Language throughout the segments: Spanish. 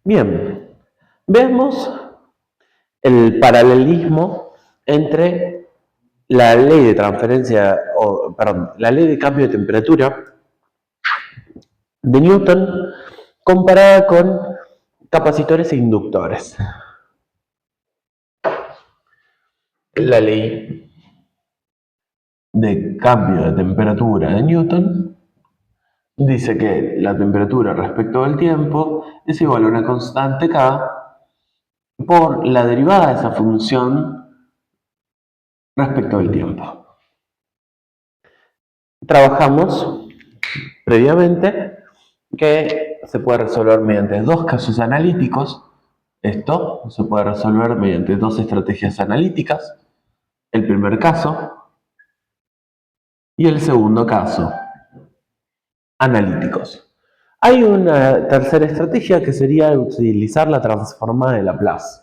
Bien, vemos el paralelismo entre la ley de transferencia, la ley de cambio de temperatura de Newton comparada con capacitores e inductores. La ley de cambio de temperatura de Newton dice que la temperatura respecto al tiempo es igual a una constante K por la derivada de esa función respecto al tiempo. Trabajamos previamente que se puede resolver mediante dos casos analíticos. Esto se puede resolver mediante dos estrategias analíticas. El primer caso y el segundo caso, analíticos. Hay una tercera estrategia que sería utilizar la transformada de Laplace.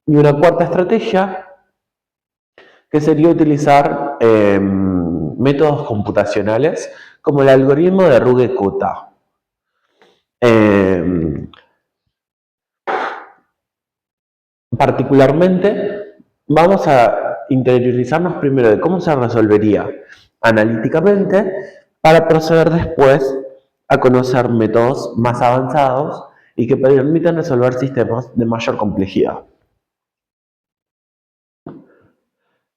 Y una cuarta estrategia que sería utilizar métodos computacionales como el algoritmo de Runge-Kutta. Particularmente, vamos a interiorizarnos primero de cómo se resolvería analíticamente para proceder después a conocer métodos más avanzados y que permitan resolver sistemas de mayor complejidad.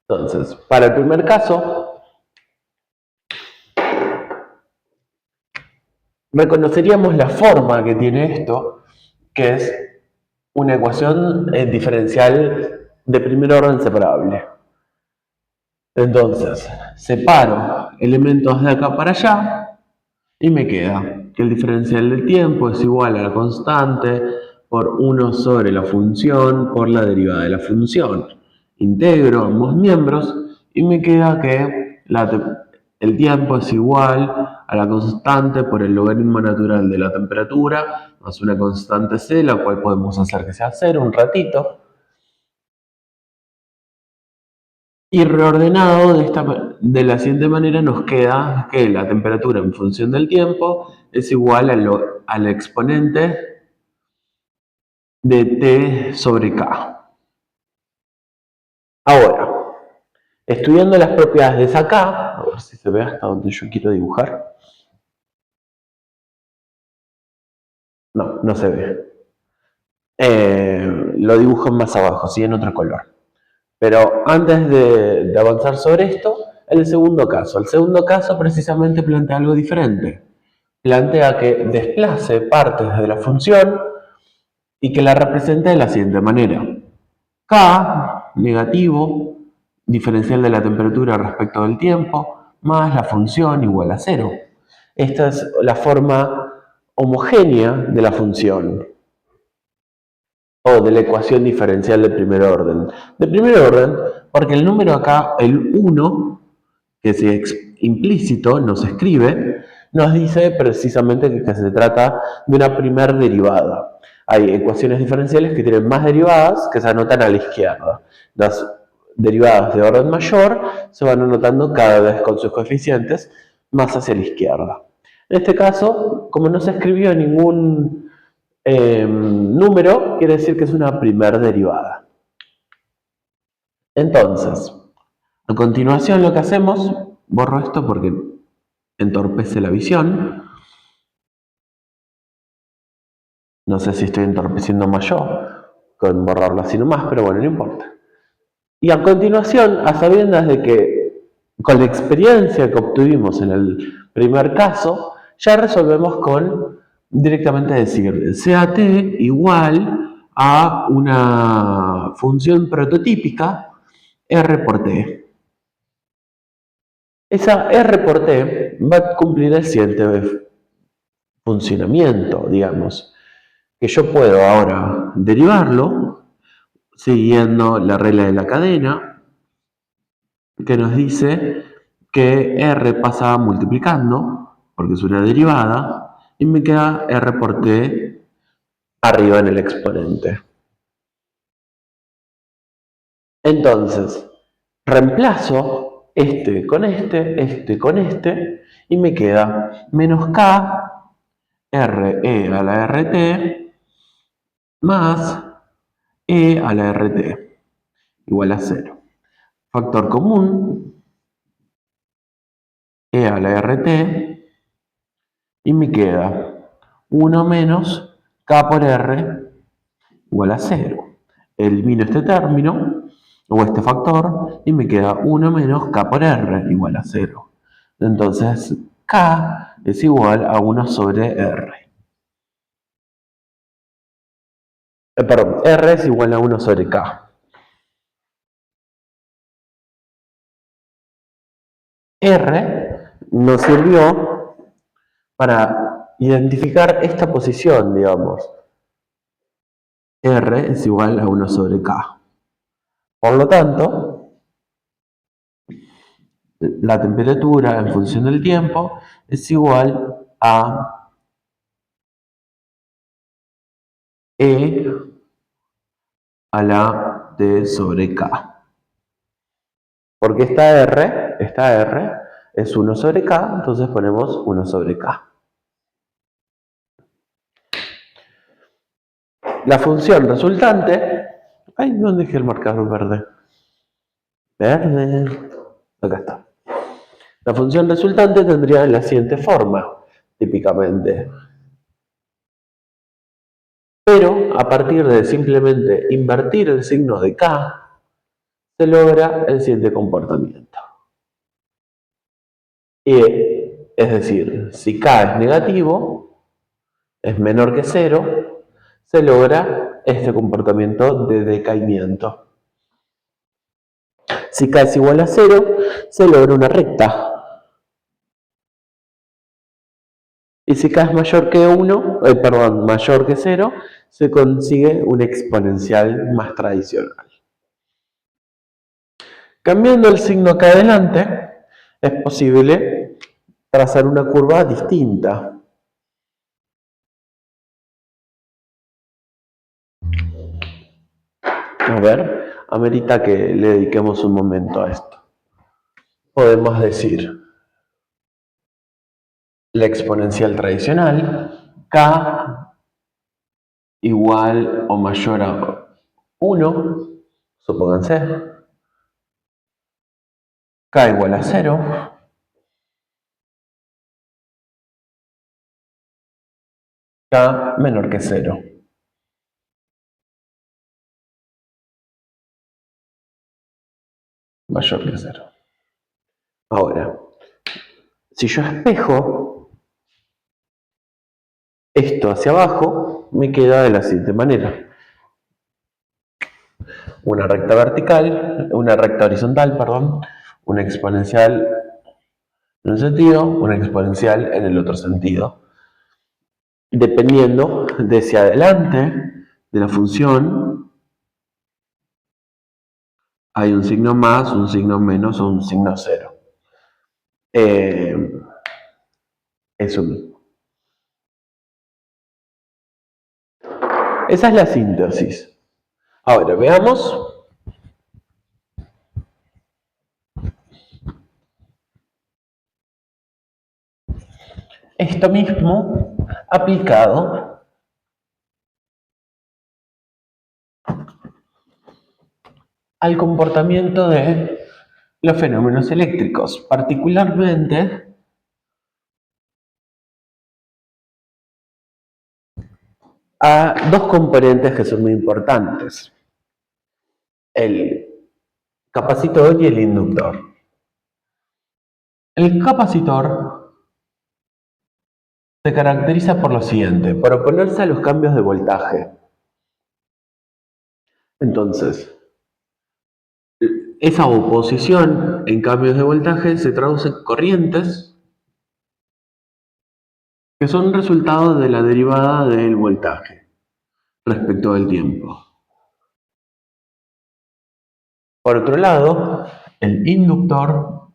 Entonces, para el primer caso, reconoceríamos la forma que tiene esto, que es una ecuación diferencial de primer orden separable. Entonces, separo elementos de acá para allá y me queda que el diferencial del tiempo es igual a la constante por 1 sobre la función por la derivada de la función. Integro ambos miembros y me queda que el tiempo es igual a la constante por el logaritmo natural de la temperatura más una constante c, la cual podemos hacer que sea 0 un ratito. Y reordenado de la siguiente manera nos queda que la temperatura en función del tiempo es igual al exponente de T sobre K. Ahora, estudiando las propiedades de esa K, a ver si se ve hasta donde yo quiero dibujar. No, no se ve. Lo dibujo más abajo, sí, en otro color. Pero antes de avanzar sobre esto, el segundo caso. El segundo caso precisamente plantea algo diferente. Plantea que desplace partes de la función y que la represente de la siguiente manera. K, negativo, diferencial de la temperatura respecto del tiempo, más la función igual a 0. Esta es la forma homogénea de la función o de la ecuación diferencial de primer orden. De primer orden, porque el número acá, el 1, que es implícito, nos escribe, nos dice precisamente que se trata de una primer derivada. Hay ecuaciones diferenciales que tienen más derivadas que se anotan a la izquierda. Las derivadas de orden mayor se van anotando cada vez con sus coeficientes más hacia la izquierda. En este caso, como no se escribió ningún número, quiere decir que es una primer derivada. Entonces, a continuación lo que hacemos, borro esto porque entorpece la visión. No sé si estoy entorpeciendo más yo con borrarlo así nomás, pero bueno, no importa. Y a continuación, a sabiendas de que con la experiencia que obtuvimos en el primer caso, ya resolvemos con directamente decir CAT igual a una función prototípica R por T. Esa R por T va a cumplir el siguiente funcionamiento, digamos, que yo puedo ahora derivarlo siguiendo la regla de la cadena, que nos dice que R pasa multiplicando, porque es una derivada, y me queda R por T arriba en el exponente. Entonces, reemplazo este con este, y me queda menos K, RE a la RT, más E a la RT igual a 0. Factor común, E a la RT, y me queda 1 menos K por R igual a 0. Elimino este término, o este factor, y me queda 1 menos K por R igual a 0. Entonces, K es igual a 1 sobre R. Perdón, R es igual a 1 sobre K. R nos sirvió para identificar esta posición, digamos. R es igual a 1 sobre K. Por lo tanto, la temperatura en función del tiempo es igual a E a la T sobre K. Porque esta R es 1 sobre K, entonces ponemos 1 sobre K. La función resultante... Ay, ¿dónde dejé el marcador verde? Verde. Acá está. La función resultante tendría la siguiente forma, típicamente. Pero a partir de simplemente invertir el signo de K, se logra el siguiente comportamiento. Y, es decir, si K es negativo, es menor que 0, se logra este comportamiento de decaimiento. Si K es igual a 0, se logra una recta. Y si K es mayor que 1, mayor que 0, se consigue un exponencial más tradicional. Cambiando el signo acá adelante, es posible trazar una curva distinta. A ver, amerita que le dediquemos un momento a esto. Podemos decir la exponencial tradicional, K igual o mayor a 1, supónganse, K igual a 0, K menor que 0. Mayor que 0. Ahora, si yo espejo esto hacia abajo, me queda de la siguiente manera. Una recta vertical, una recta horizontal, perdón, una exponencial en un sentido, una exponencial en el otro sentido. Dependiendo de si adelante de la función hay un signo más, un signo menos o un signo cero. Eso mismo. Esa es la síntesis. Ahora, veamos esto mismo aplicado al comportamiento de los fenómenos eléctricos, particularmente a dos componentes que son muy importantes: el capacitor y el inductor. El capacitor se caracteriza por lo siguiente, por oponerse a los cambios de voltaje. Entonces, esa oposición en cambios de voltaje se traduce en corrientes que son resultado de la derivada del voltaje respecto del tiempo. Por otro lado, el inductor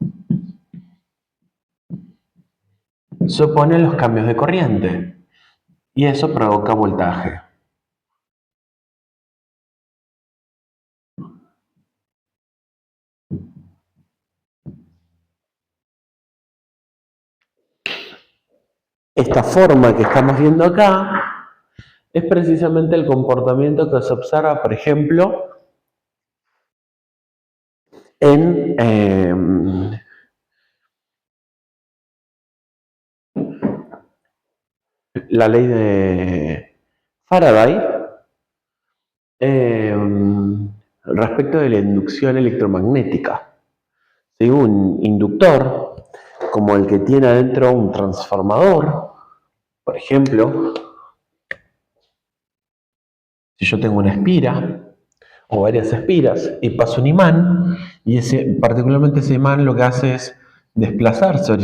se opone a los cambios de corriente y eso provoca voltaje. Esta forma que estamos viendo acá es precisamente el comportamiento que se observa, por ejemplo, en la ley de Faraday respecto de la inducción electromagnética. Si un inductor, como el que tiene adentro un transformador, por ejemplo, si yo tengo una espira o varias espiras y paso un imán, y particularmente ese imán lo que hace es desplazarse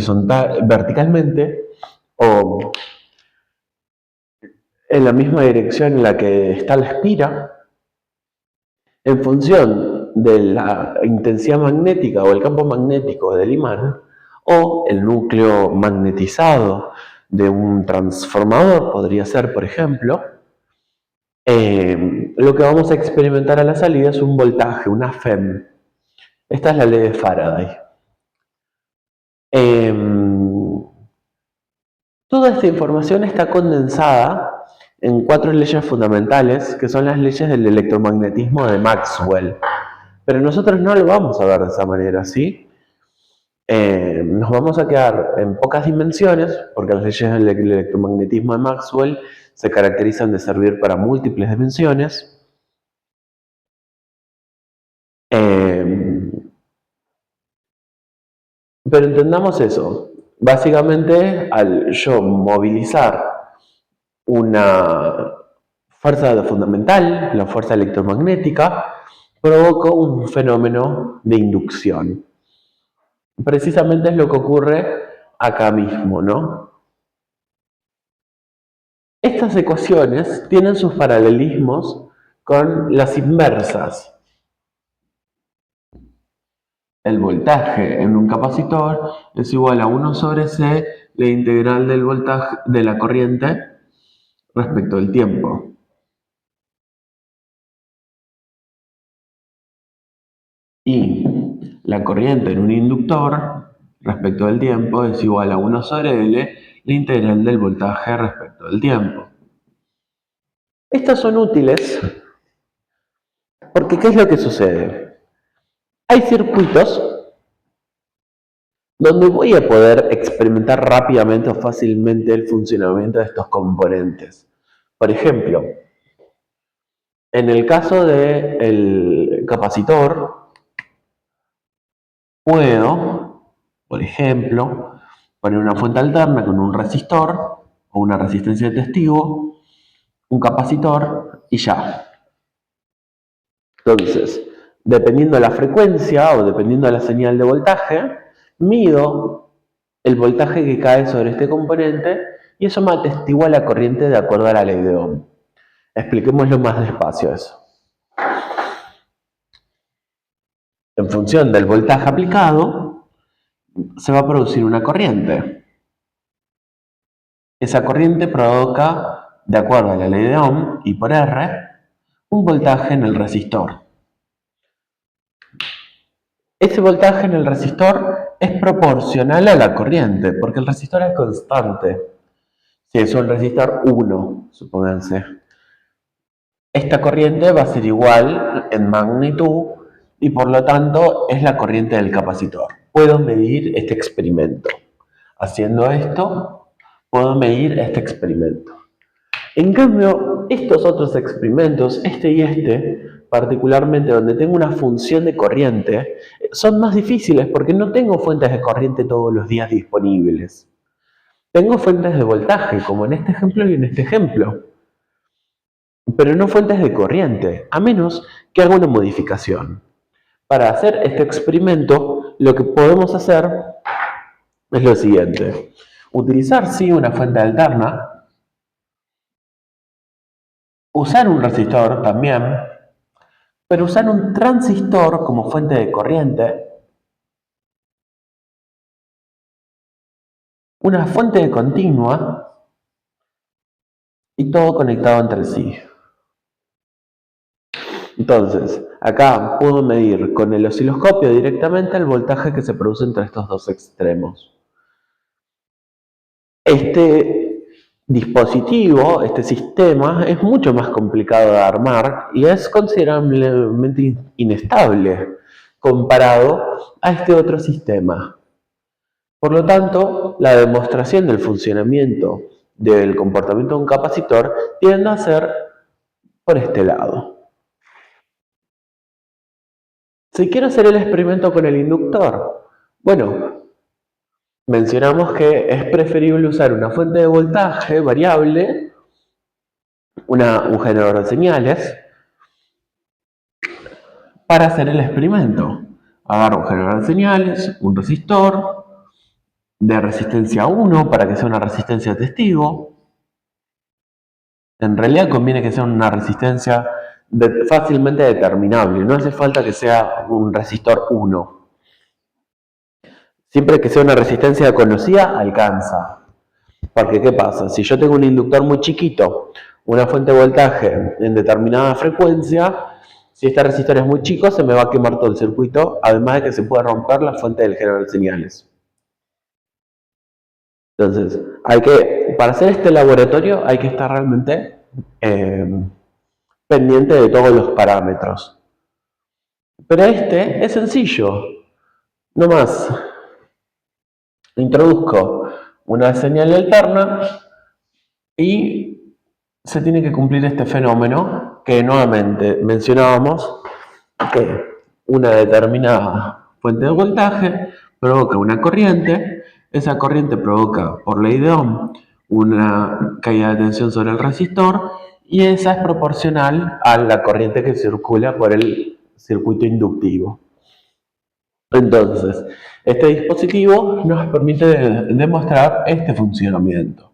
verticalmente o en la misma dirección en la que está la espira, en función de la intensidad magnética o el campo magnético del imán o el núcleo magnetizado de un transformador, podría ser, por ejemplo, lo que vamos a experimentar a la salida es un voltaje, una FEM. Esta es la ley de Faraday. Toda esta información está condensada en 4 leyes fundamentales, que son las leyes del electromagnetismo de Maxwell. Pero nosotros no lo vamos a ver de esa manera, ¿sí? Nos vamos a quedar en pocas dimensiones, porque las leyes del electromagnetismo de Maxwell se caracterizan de servir para múltiples dimensiones. Pero entendamos eso. Básicamente, al yo movilizar una fuerza fundamental, la fuerza electromagnética, provoco un fenómeno de inducción. Precisamente es lo que ocurre acá mismo, ¿no? Estas ecuaciones tienen sus paralelismos con las inversas. El voltaje en un capacitor es igual a 1 sobre C, la integral del voltaje de la corriente respecto del tiempo. Y la corriente en un inductor respecto del tiempo es igual a 1 sobre L, la integral del voltaje respecto del tiempo. Estas son útiles porque ¿qué es lo que sucede? Hay circuitos donde voy a poder experimentar rápidamente o fácilmente el funcionamiento de estos componentes. Por ejemplo, en el caso del capacitor, puedo, por ejemplo, poner una fuente alterna con un resistor o una resistencia de testigo, un capacitor y ya. Entonces, dependiendo de la frecuencia o dependiendo de la señal de voltaje, mido el voltaje que cae sobre este componente y eso me atestigua la corriente de acuerdo a la ley de Ohm. Expliquémoslo más despacio eso. En función del voltaje aplicado, se va a producir una corriente. Esa corriente provoca, de acuerdo a la ley de Ohm y por R, un voltaje en el resistor. Ese voltaje en el resistor es proporcional a la corriente, porque el resistor es constante. Si es un resistor 1, supónganse. Esta corriente va a ser igual en magnitud y por lo tanto es la corriente del capacitor. Puedo medir este experimento. Haciendo esto, puedo medir este experimento. En cambio, estos otros experimentos, este y este, particularmente donde tengo una función de corriente, son más difíciles porque no tengo fuentes de corriente todos los días disponibles. Tengo fuentes de voltaje, como en este ejemplo y en este ejemplo, pero no fuentes de corriente, a menos que haga una modificación. Para hacer este experimento, lo que podemos hacer es lo siguiente. Utilizar, sí, una fuente alterna, usar un resistor también, pero usar un transistor como fuente de corriente, una fuente de continua y todo conectado entre sí. Entonces, acá puedo medir con el osciloscopio directamente el voltaje que se produce entre estos dos extremos. Este dispositivo, este sistema, es mucho más complicado de armar y es considerablemente inestable comparado a este otro sistema. Por lo tanto, la demostración del funcionamiento del comportamiento de un capacitor tiende a ser por este lado. Si quiero hacer el experimento con el inductor, bueno, mencionamos que es preferible usar una fuente de voltaje variable, un generador de señales, para hacer el experimento. Agarro un generador de señales, un resistor de resistencia 1 para que sea una resistencia testigo. En realidad conviene que sea una resistencia fácilmente determinable, no hace falta que sea un resistor 1. Siempre que sea una resistencia conocida, alcanza. Porque, ¿qué pasa? Si yo tengo un inductor muy chiquito, una fuente de voltaje en determinada frecuencia, si este resistor es muy chico, se me va a quemar todo el circuito, además de que se puede romper la fuente del generador de señales. Entonces, para hacer este laboratorio hay que estar realmente pendiente de todos los parámetros. Pero este es sencillo. No más. Introduzco una señal alterna y se tiene que cumplir este fenómeno que nuevamente mencionábamos, que una determinada fuente de voltaje provoca una corriente, esa corriente provoca, por ley de Ohm, una caída de tensión sobre el resistor y esa es proporcional a la corriente que circula por el circuito inductivo. Entonces, este dispositivo nos permite demostrar este funcionamiento.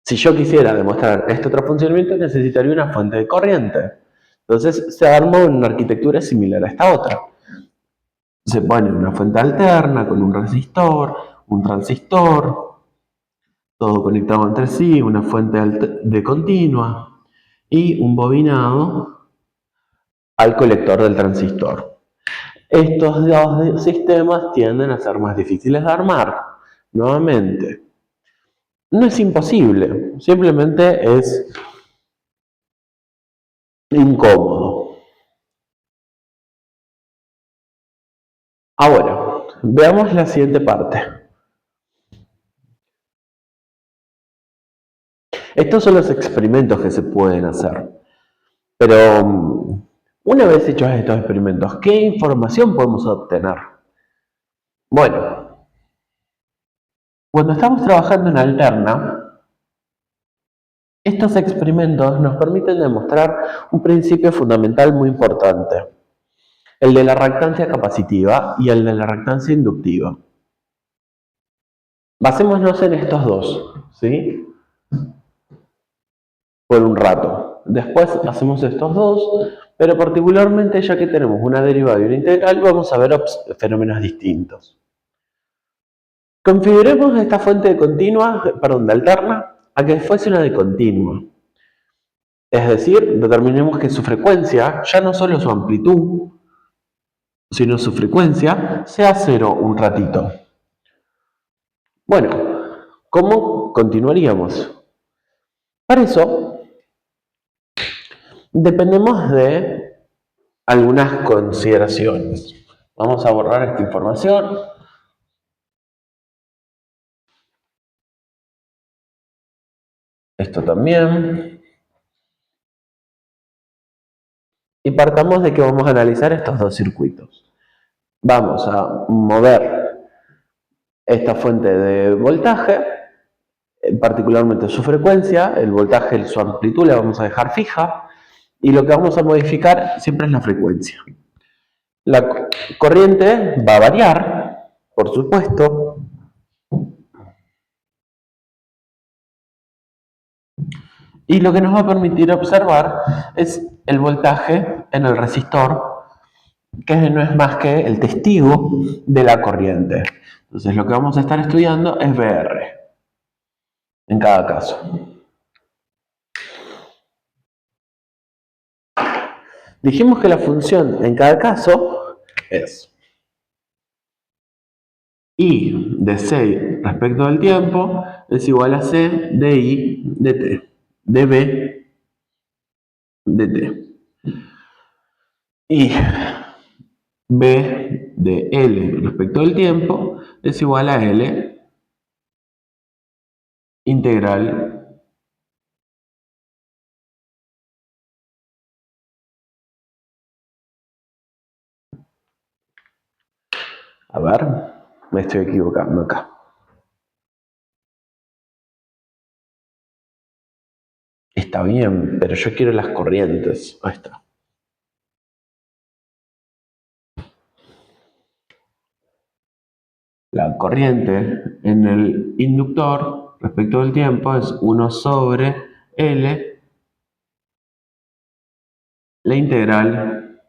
Si yo quisiera demostrar este otro funcionamiento, necesitaría una fuente de corriente. Entonces, se arma una arquitectura similar a esta otra. Se pone una fuente alterna con un resistor, un transistor, todo conectado entre sí, una fuente de continua y un bobinado al colector del transistor. Estos dos sistemas tienden a ser más difíciles de armar. Nuevamente, no es imposible, simplemente es incómodo. Ahora, veamos la siguiente parte. Estos son los experimentos que se pueden hacer. Pero una vez hechos estos experimentos, ¿qué información podemos obtener? Bueno, cuando estamos trabajando en alterna, estos experimentos nos permiten demostrar un principio fundamental muy importante, el de la reactancia capacitiva y el de la reactancia inductiva. Basémonos en estos dos, ¿sí? Por un rato. Después hacemos estos dos, pero particularmente ya que tenemos una derivada y una integral, vamos a ver fenómenos distintos. Configuremos esta fuente de alterna, a que fuese una de continua. Es decir, determinemos que su frecuencia, ya no solo su amplitud, sino su frecuencia, sea cero un ratito. Bueno, ¿cómo continuaríamos? Para eso, dependemos de algunas consideraciones. Vamos a borrar esta información. Esto también. Y partamos de que vamos a analizar estos dos circuitos. Vamos a mover esta fuente de voltaje, particularmente su frecuencia, el voltaje, su amplitud la vamos a dejar fija, y lo que vamos a modificar siempre es la frecuencia. La corriente va a variar, por supuesto. Y lo que nos va a permitir observar es el voltaje en el resistor, que no es más que el testigo de la corriente. Entonces lo que vamos a estar estudiando es VR, en cada caso. Dijimos que la función en cada caso es I de 6 respecto del tiempo es igual a C de I de T, de B de T. Y B de L respecto del tiempo es igual a L integral a ver, me estoy equivocando acá. Está bien, pero yo quiero las corrientes. Ahí está. La corriente en el inductor respecto del tiempo es 1 sobre L, la integral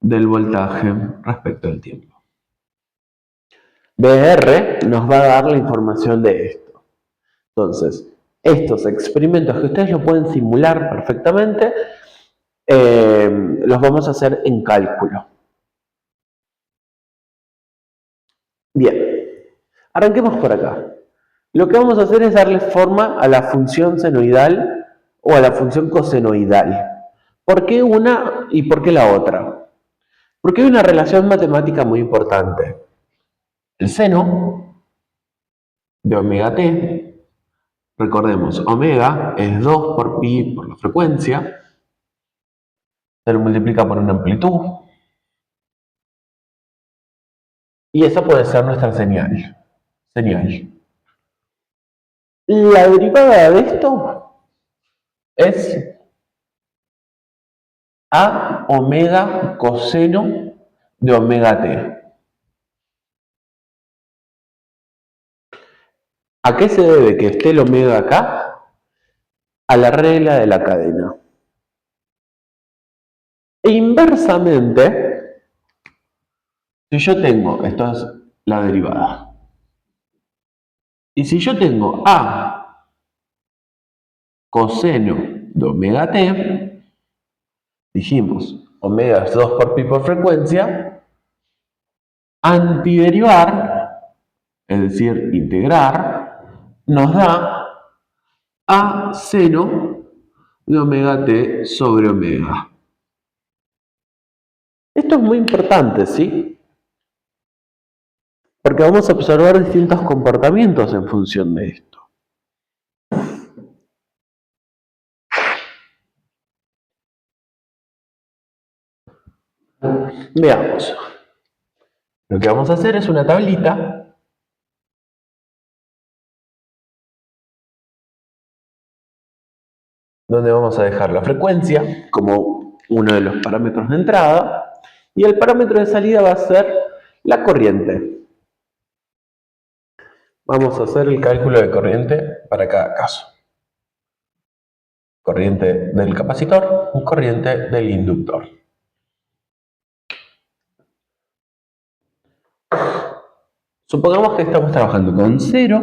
del voltaje respecto del tiempo. BR nos va a dar la información de esto. Entonces, estos experimentos que ustedes lo pueden simular perfectamente, los vamos a hacer en cálculo. Bien, arranquemos por acá. Lo que vamos a hacer es darle forma a la función senoidal o a la función cosenoidal. ¿Por qué una y por qué la otra? Porque hay una relación matemática muy importante. El seno de omega t, recordemos, omega es 2 por pi por la frecuencia, se lo multiplica por una amplitud, y esa puede ser nuestra señal. La derivada de esto es a omega coseno de omega t. ¿A qué se debe que esté el omega acá? A la regla de la cadena. E inversamente, si yo tengo, esto es la derivada, y si yo tengo a coseno de omega t, dijimos, omega es 2 por pi por frecuencia, antiderivar, es decir, integrar, nos da a seno de omega t sobre omega. Esto es muy importante, ¿sí? Porque vamos a observar distintos comportamientos en función de esto. Veamos. Lo que vamos a hacer es una tablita donde vamos a dejar la frecuencia como uno de los parámetros de entrada y el parámetro de salida va a ser la corriente. Vamos a hacer el cálculo de corriente para cada caso. Corriente del capacitor, corriente del inductor. Supongamos que estamos trabajando con 0,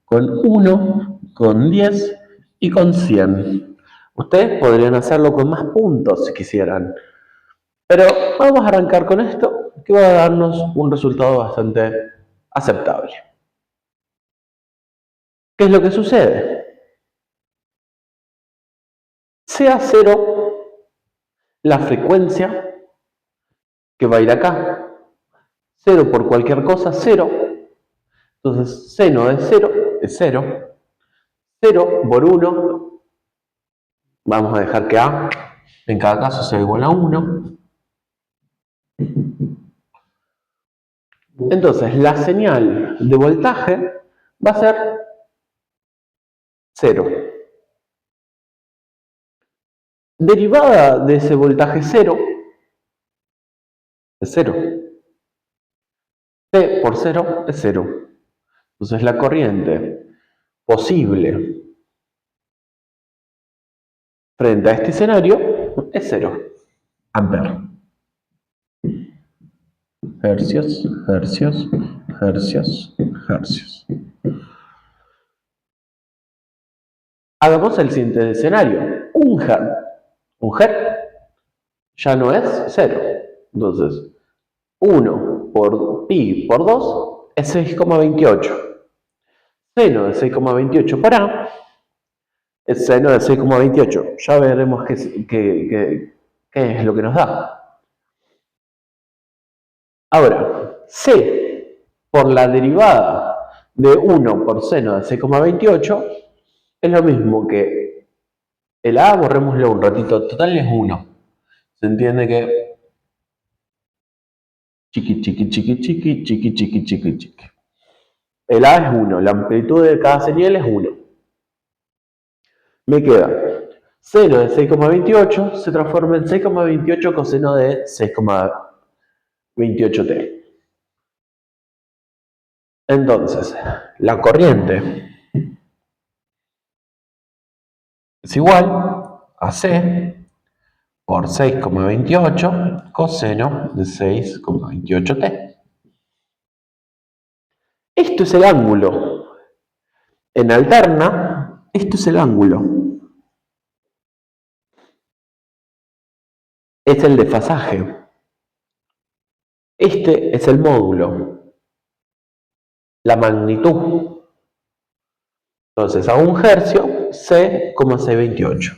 con 1, con 10 y con 100. Ustedes podrían hacerlo con más puntos si quisieran. Pero vamos a arrancar con esto, que va a darnos un resultado bastante aceptable. ¿Qué es lo que sucede? Sea 0 la frecuencia que va a ir acá. 0 por cualquier cosa, 0. Entonces, seno de 0 es 0. 0 por 1, vamos a dejar que A en cada caso sea igual a 1. Entonces, la señal de voltaje va a ser 0. Derivada de ese voltaje 0 es 0. T por 0 es 0. Entonces, la corriente posible frente a este escenario es 0 amperes. Hercios, hercios, hercios, hercios. Hagamos el siguiente escenario. Un hertz. Un hertz ya no es 0. Entonces, 1 por pi por 2 es 6,28. Seno de 6,28 por A es seno de 6,28. Ya veremos qué es lo que nos da. Ahora, C por la derivada de 1 por seno de 6,28 es lo mismo que el A, borrémoslo un ratito, total es 1. Se entiende que chiqui, chiqui, chiqui, chiqui, chiqui, chiqui, chiqui, chiqui. El A es 1, la amplitud de cada señal es 1. Me queda seno de 6,28 se transforma en 6,28 coseno de 6,28t. Entonces, la corriente es igual a C por 6,28 coseno de 6,28t. Esto es el ángulo. En alterna, esto es el ángulo. Es el desfasaje. Este es el módulo. La magnitud. Entonces, a 1 hercio, C,628.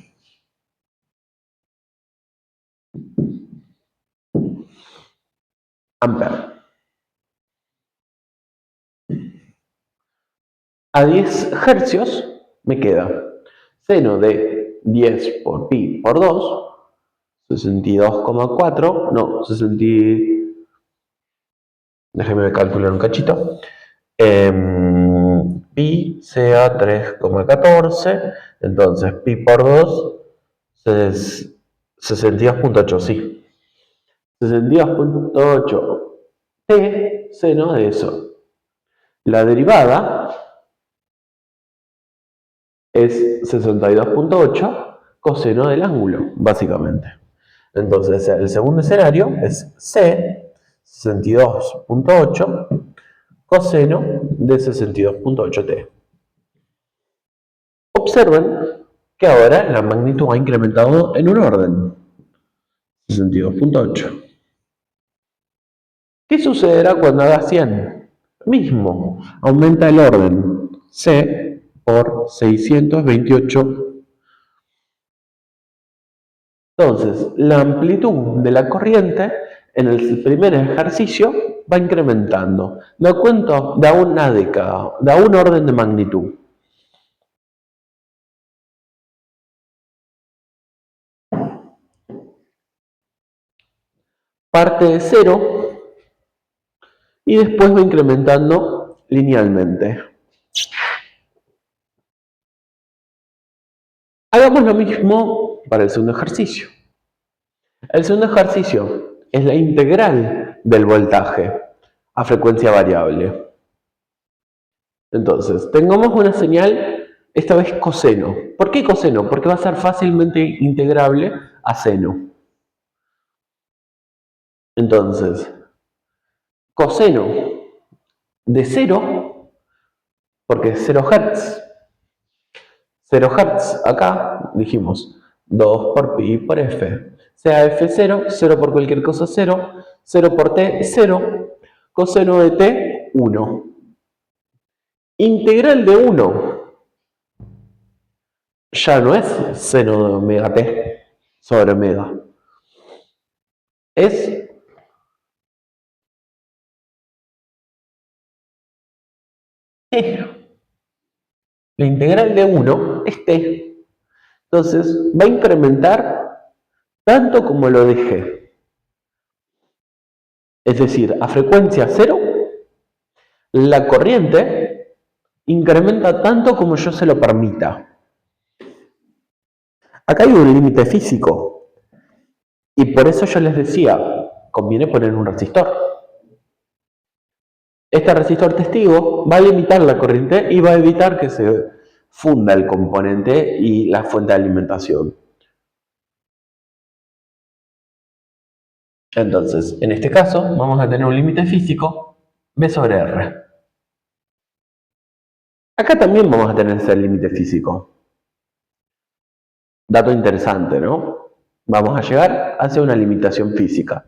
Ampere. A 10 hercios me queda seno de 10 por pi por 2, 62,4, no, 60, déjeme calcular un cachito, pi sea 3,14, entonces pi por 2 es 62,8, sí, 62,8 t seno de eso. La derivada es 62,8 coseno del ángulo, básicamente. Entonces, el segundo escenario es C, 62,8 coseno de 62,8t. Observen que ahora la magnitud ha incrementado en un orden, 62,8. ¿Qué sucederá cuando haga 100? Mismo, aumenta el orden, C por 628. Entonces, la amplitud de la corriente en el primer ejercicio va incrementando. Da cuenta de una década, da un orden de magnitud. Parte de 0 y después va incrementando linealmente. Hagamos lo mismo para el segundo ejercicio. El segundo ejercicio es la integral del voltaje a frecuencia variable. Entonces, tengamos una señal, esta vez coseno. ¿Por qué coseno? Porque va a ser fácilmente integrable a seno. Entonces, coseno de 0, porque es 0 Hz. 0 Hz, acá dijimos 2 por pi por f. Sea f0, 0 por cualquier cosa 0, 0 por t 0, coseno de t 1. Integral de 1 ya no es seno de omega t sobre omega. Es t. La integral de 1 es t. Entonces va a incrementar tanto como lo deje. Es decir, a frecuencia 0, la corriente incrementa tanto como yo se lo permita. Acá hay un límite físico. Y por eso yo les decía, conviene poner un resistor. Este resistor testigo va a limitar la corriente y va a evitar que se funda el componente y la fuente de alimentación. Entonces, en este caso, vamos a tener un límite físico B sobre R. Acá también vamos a tener ese límite físico. Dato interesante, ¿no? Vamos a llegar hacia una limitación física.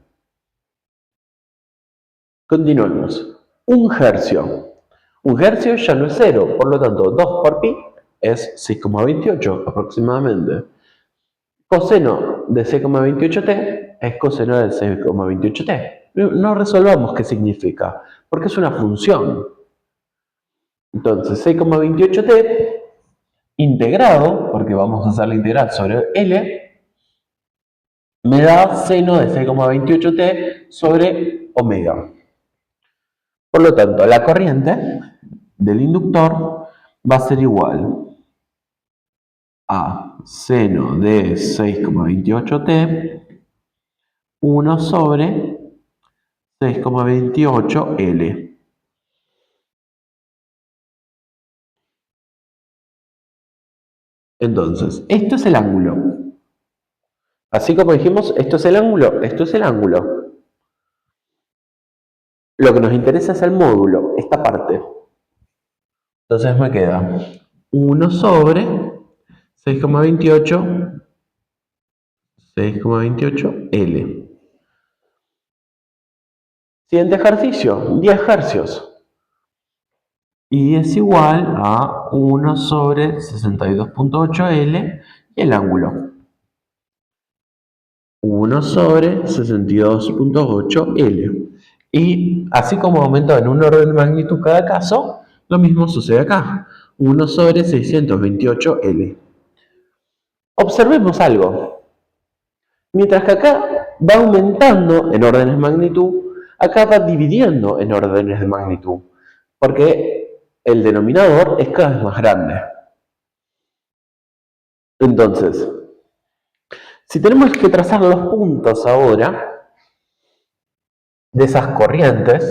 Continuemos. un hercio. Un hercio ya no es 0, por lo tanto 2 por pi es 6,28 aproximadamente. Coseno de 6,28t es coseno de 6,28t. No resolvamos qué significa, porque es una función. Entonces 6,28t integrado, porque vamos a hacer la integral sobre L, me da seno de 6,28t sobre omega. Por lo tanto, la corriente del inductor va a ser igual a seno de 6,28t 1 sobre 6,28L. Entonces, esto es el ángulo. Así como dijimos, esto es el ángulo, esto es el ángulo. Lo que nos interesa es el módulo, esta parte. Entonces me queda 1 sobre 6,28L. Siguiente ejercicio, 10 hercios. Y es igual a 1 sobre 62,8L y el ángulo. 1 sobre 62,8L. Y así como aumenta en un orden de magnitud cada caso, lo mismo sucede acá. 1 sobre 628L. Observemos algo. Mientras que acá va aumentando en órdenes de magnitud, acá va dividiendo en órdenes de magnitud. Porque el denominador es cada vez más grande. Entonces, si tenemos que trazar los puntos ahora de esas corrientes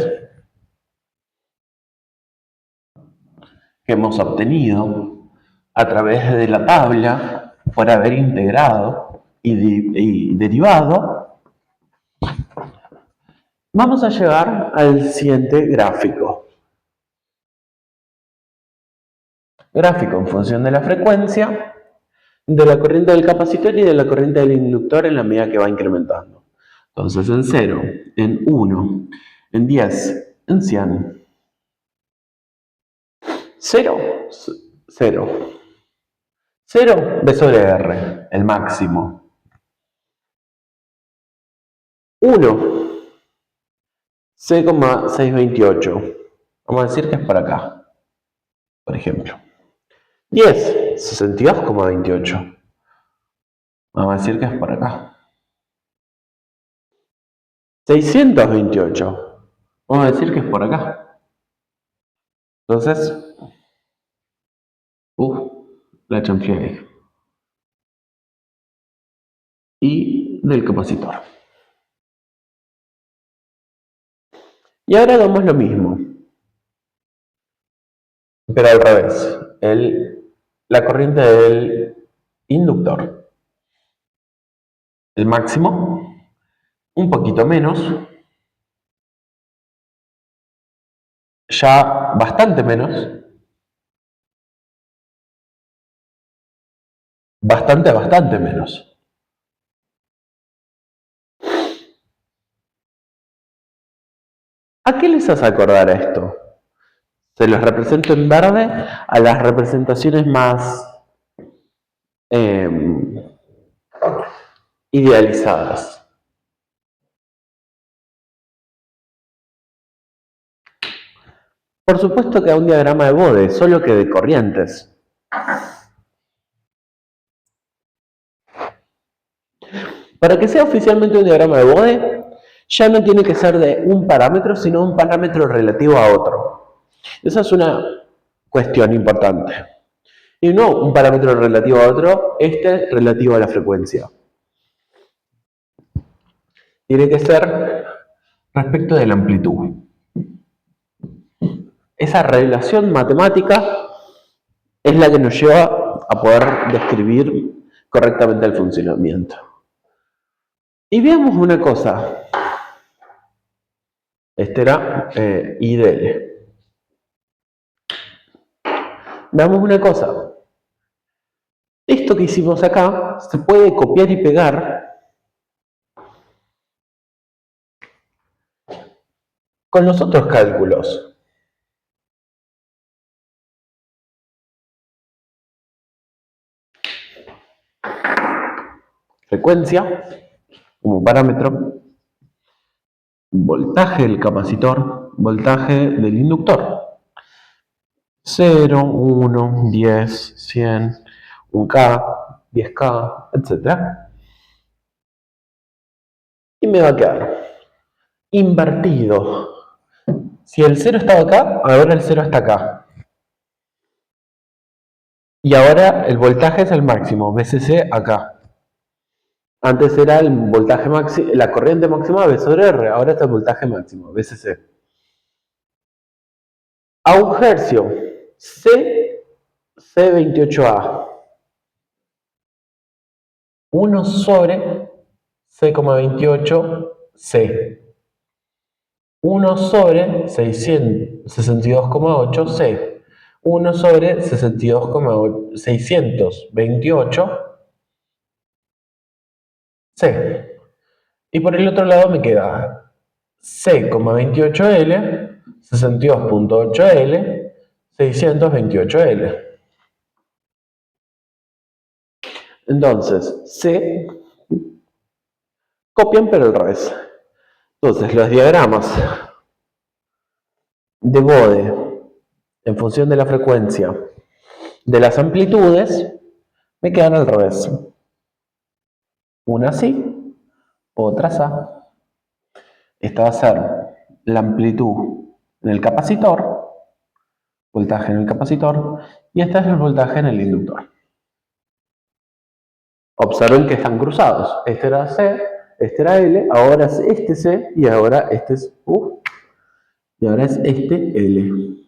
que hemos obtenido a través de la tabla por haber integrado y derivado, vamos a llegar al siguiente gráfico. Gráfico en función de la frecuencia, de la corriente del capacitor y de la corriente del inductor en la medida que va incrementando. Entonces en 0, en 1, en 10, en 100. 0, 0. 0 B sobre R, el máximo. 1, 6,628. Vamos a decir que es por acá, por ejemplo. 10, 62,28. Vamos a decir que es por acá. 628. Vamos a decir que es por acá. Entonces, la chanflé ahí. Y del capacitor. Y ahora hagamos lo mismo, pero al revés. La corriente del inductor. El máximo, un poquito menos, ya bastante menos, bastante menos. ¿A qué les hace acordar esto? Se los represento en verde a las representaciones más idealizadas. Por supuesto que a un diagrama de Bode, solo que de corrientes. Para que sea oficialmente un diagrama de Bode, ya no tiene que ser de un parámetro, sino un parámetro relativo a otro. Esa es una cuestión importante. Y no un parámetro relativo a otro, relativo a la frecuencia. Tiene que ser respecto de la amplitud. Esa relación matemática es la que nos lleva a poder describir correctamente el funcionamiento. Y veamos una cosa. Este era I de L. Veamos una cosa. Esto que hicimos acá se puede copiar y pegar con los otros cálculos. frecuencia como parámetro, voltaje del capacitor, voltaje del inductor. 0, 1, 10, 100, 1K, 10K, etc. Y me va a quedar invertido. Si el 0 estaba acá, ahora el 0 está acá. Y ahora el voltaje es el máximo, VCC acá. Antes era el voltaje máximo, la corriente máxima V sobre R, ahora está el voltaje máximo, VCC. A un hercio, C28A. 1 sobre C,28C. 1 sobre 62,8 C. 1 sobre 628 C. Y por el otro lado me queda C,28L, 62,8L, 628L. Entonces, C copian pero al revés. Entonces, los diagramas de Bode en función de la frecuencia de las amplitudes me quedan al revés. Una así, otra así. Esta va a ser la amplitud en el capacitor, voltaje en el capacitor, y este es el voltaje en el inductor. Observen que están cruzados. Este era C, este era L, ahora es este C y ahora este es U y ahora es este L.